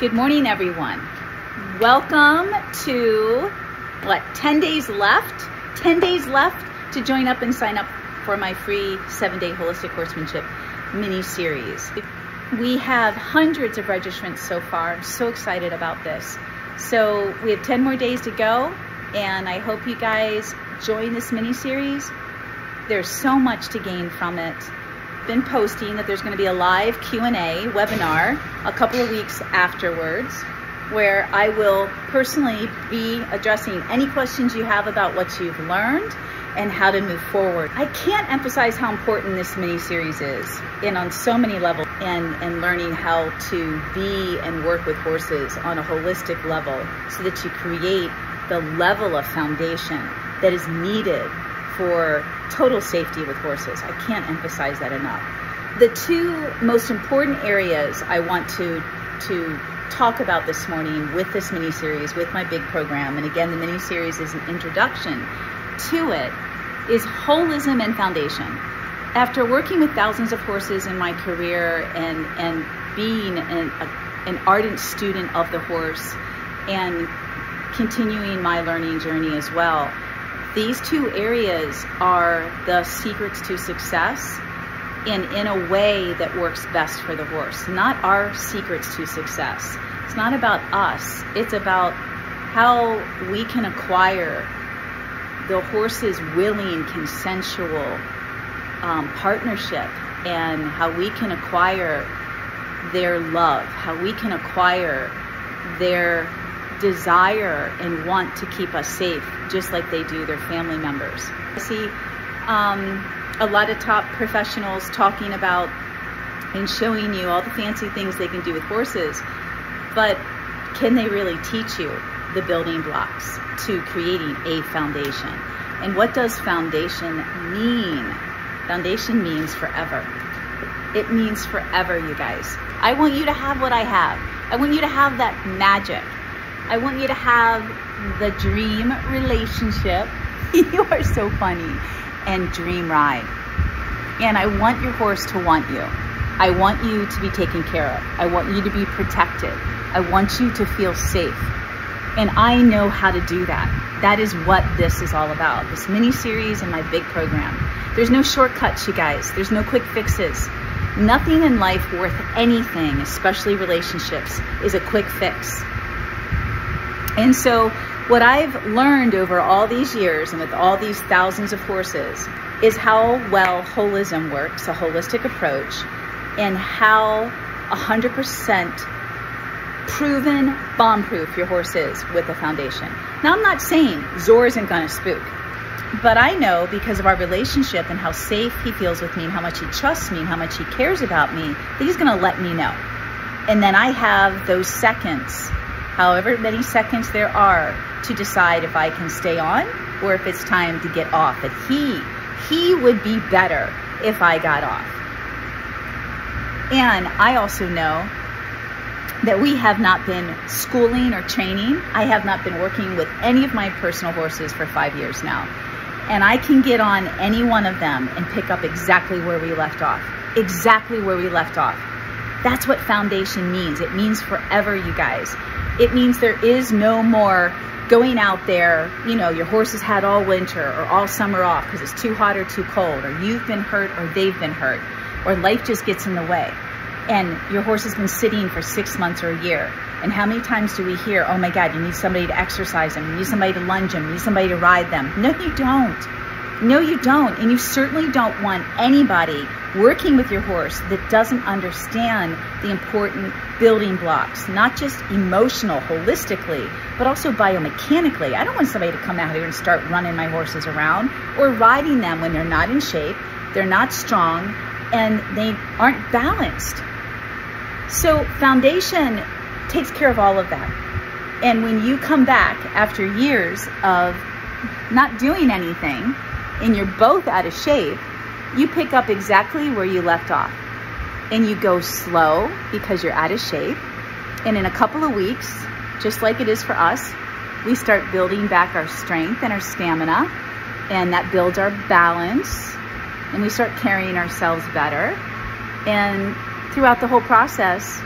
Good morning, everyone. Welcome to, 10 days left? 10 days left to join up and sign up for my free 7-day Holistic Horsemanship mini-series. We have hundreds of registrants so far. I'm so excited about this. So we have 10 more days to go, and I hope you guys join this mini-series. There's so much to gain from it. Been posting that there's going to be a live Q&A webinar a couple of weeks afterwards, where I will personally be addressing any questions you have about what you've learned and how to move forward. I can't emphasize how important this mini-series is, and on so many levels, and learning how to be and work with horses on a holistic level so that you create the level of foundation that is needed for total safety with horses. I can't emphasize that enough. The two most important areas I want to talk about this morning with this mini-series, with my big program, and again, the mini-series is an introduction to it, is holism and foundation. After working with thousands of horses in my career and being an ardent student of the horse and continuing my learning journey as well, these two areas are the secrets to success, and in a way that works best for the horse. Not our secrets to success. It's not about us. It's about how we can acquire the horse's willing, consensual partnership, and how we can acquire their love, how we can acquire their desire and want to keep us safe, just like they do their family members. I see a lot of top professionals talking about and showing you all the fancy things they can do with horses, but can they really teach you the building blocks to creating a foundation? And what does foundation mean? Foundation means forever. It means forever, you guys. I want you to have what I have. I want you to have that magic. I want you to have the dream relationship. You are so funny. And dream ride. And I want your horse to want you. I want you to be taken care of. I want you to be protected. I want you to feel safe. And I know how to do that. That is what this is all about. This mini-series and my big program. There's no shortcuts, you guys. There's no quick fixes. Nothing in life worth anything, especially relationships, is a quick fix. And so what I've learned over all these years and with all these thousands of horses is how well holism works, a holistic approach, and how 100% proven bomb-proof your horse is with a foundation. Now, I'm not saying Zor isn't going to spook, but I know because of our relationship and how safe he feels with me and how much he trusts me and how much he cares about me, that he's going to let me know. And then I have those seconds, however many seconds there are, to decide if I can stay on or if it's time to get off. That he would be better if I got off. And I also know that we have not been schooling or training. I have not been working with any of my personal horses for 5 years now. And I can get on any one of them and pick up exactly where we left off. Exactly where we left off. That's what foundation means. It means forever, you guys. It means there is no more going out there, you know, your horse has had all winter or all summer off because it's too hot or too cold, or you've been hurt or they've been hurt, or life just gets in the way. And your horse has been sitting for 6 months or a year. And how many times do we hear, oh my God, you need somebody to exercise them, you need somebody to lunge them, you need somebody to ride them. No, you don't. No, you don't. And you certainly don't want anybody working with your horse that doesn't understand the important building blocks, not just emotional, holistically, but also biomechanically. I don't want somebody to come out here and start running my horses around or riding them when they're not in shape, they're not strong, and they aren't balanced. So foundation takes care of all of that. And when you come back after years of not doing anything and you're both out of shape, you pick up exactly where you left off. And you go slow because you're out of shape. And in a couple of weeks, just like it is for us, we start building back our strength and our stamina, and that builds our balance, and we start carrying ourselves better. And throughout the whole process,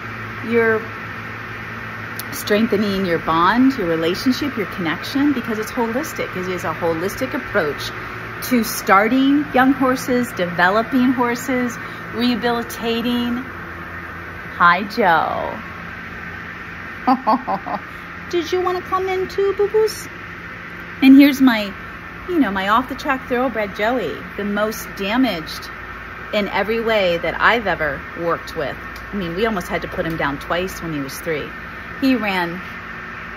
you're strengthening your bond, your relationship, your connection, because it's holistic. It is a holistic approach to starting young horses, developing horses, rehabilitating. Hi, Joe. Did you want to come in too, boo-boos? And here's my, my off-the-track thoroughbred Joey, the most damaged in every way that I've ever worked with. I mean, we almost had to put him down twice when he was 3. He won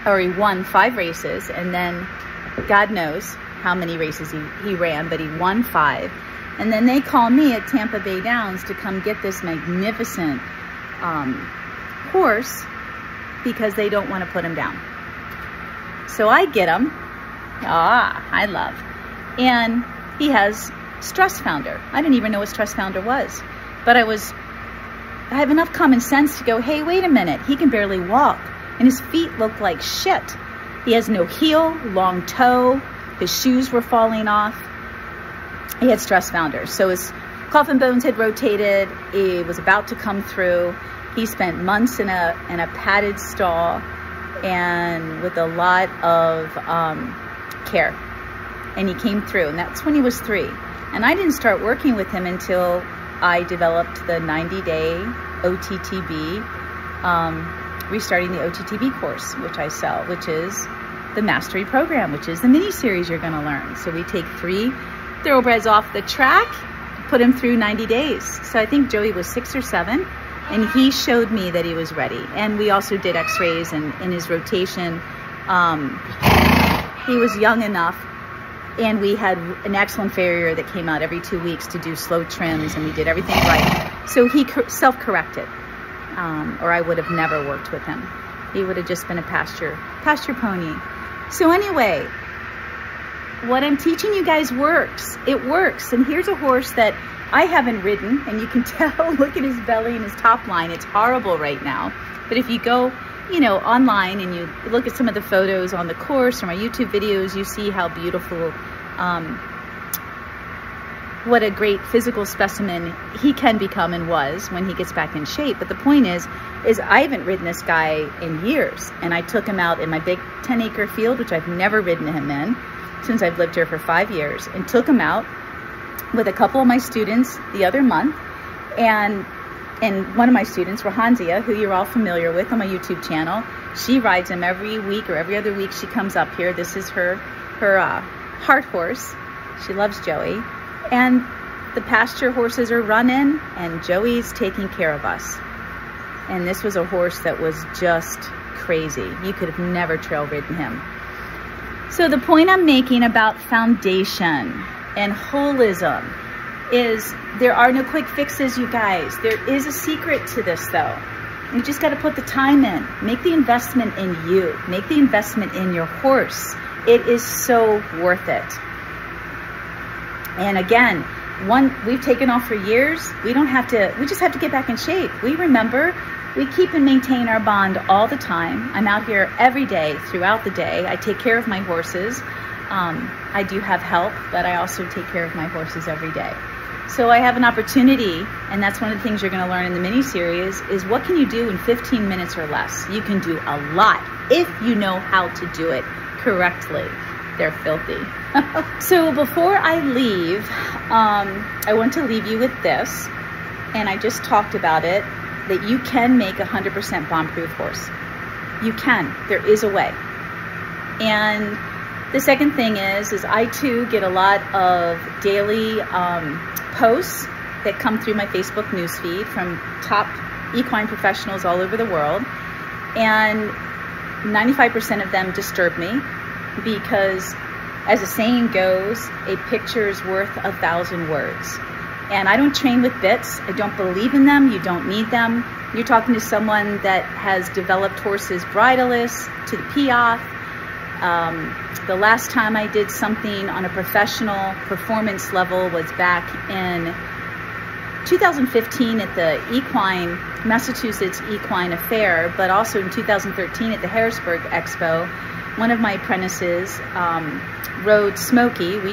5 races, and then God knows how many races he ran, but he won 5. And then they call me at Tampa Bay Downs to come get this magnificent horse because they don't want to put him down. So I get him. I love. And he has stress founder. I didn't even know what stress founder was, but I have enough common sense to go, hey, wait a minute. He can barely walk, and his feet look like shit. He has no heel, long toe. His shoes were falling off. He had stress founder. So his coffin bones had rotated. He was about to come through. He spent months in a padded stall and with a lot of care. And he came through, and that's when he was 3. And I didn't start working with him until I developed the 90-day OTTB, restarting the OTTB course, which I sell, which is the mastery program, which is the mini series you're going to learn. So we take 3 thoroughbreds off the track, put him through 90 days. So I think Joey was 6 or 7, and he showed me that he was ready. And we also did x-rays, and in his rotation, he was young enough, and we had an excellent farrier that came out every 2 weeks to do slow trims, and we did everything right. So he self-corrected, or I would have never worked with him. He would have just been a pasture pony. So anyway, what I'm teaching you guys works. It works. And here's a horse that I haven't ridden, and you can tell, look at his belly and his top line. It's horrible right now. But if you go, online and you look at some of the photos on the course or my YouTube videos, you see how beautiful, what a great physical specimen he can become and was when he gets back in shape. But the point is I haven't ridden this guy in years, and I took him out in my big 10-acre field, which I've never ridden him in since I've lived here for 5 years, and took him out with a couple of my students the other month, and one of my students, Rahanzia, who you're all familiar with on my YouTube channel, she rides him every week or every other week. She comes up here. This is her heart horse. She loves Joey. And the pasture horses are running, and Joey's taking care of us. And this was a horse that was just crazy. You could have never trail ridden him. So the point I'm making about foundation and holism is there are no quick fixes, you guys. There is a secret to this, though. You just got to put the time in. Make the investment in you. Make the investment in your horse. It is so worth it. And again, we've taken off for years. We just have to get back in shape. We keep and maintain our bond all the time. I'm out here every day, throughout the day. I take care of my horses. I do have help, but I also take care of my horses every day. So I have an opportunity, and that's one of the things you're going to learn in the mini-series, is what can you do in 15 minutes or less? You can do a lot if you know how to do it correctly. They're filthy. So before I leave, I want to leave you with this, and I just talked about it, that you can make a 100% bomb-proof horse. You can. There is a way. And the second thing is I too get a lot of daily posts that come through my Facebook newsfeed from top equine professionals all over the world, and 95% of them disturb me because, as the saying goes, a picture is worth 1,000 words. And I don't train with bits. I don't believe in them. You don't need them. You're talking to someone that has developed horses bridleless to the Piaffe. The last time I did something on a professional performance level was back in 2015 at the Massachusetts Equine Affair, but also in 2013 at the Harrisburg Expo. One of my apprentices rode Smokey. We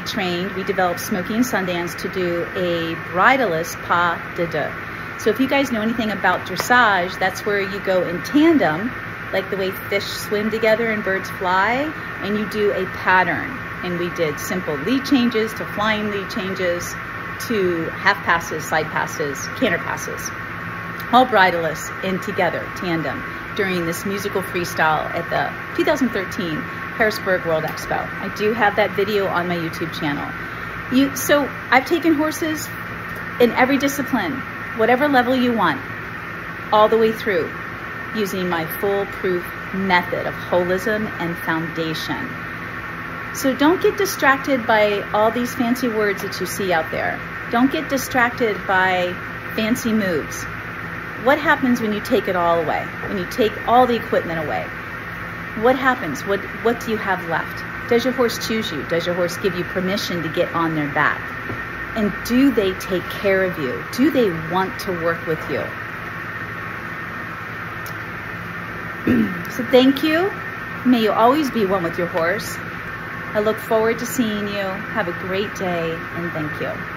developed Smokey and Sundance to do a bridleless pas de deux. So if you guys know anything about dressage, that's where you go in tandem like the way fish swim together and birds fly, and you do a pattern. And we did simple lead changes to flying lead changes to half passes, side passes, canter passes, all bridleless and together, tandem, during this musical freestyle at the 2013 Harrisburg World Expo. I do have that video on my YouTube channel. So I've taken horses in every discipline, whatever level you want, all the way through, using my foolproof method of holism and foundation. So don't get distracted by all these fancy words that you see out there. Don't get distracted by fancy moves. What happens when you take it all away? When you take all the equipment away? What happens? What do you have left? Does your horse choose you? Does your horse give you permission to get on their back? And do they take care of you? Do they want to work with you? So thank you. May you always be one with your horse. I look forward to seeing you. Have a great day, and thank you.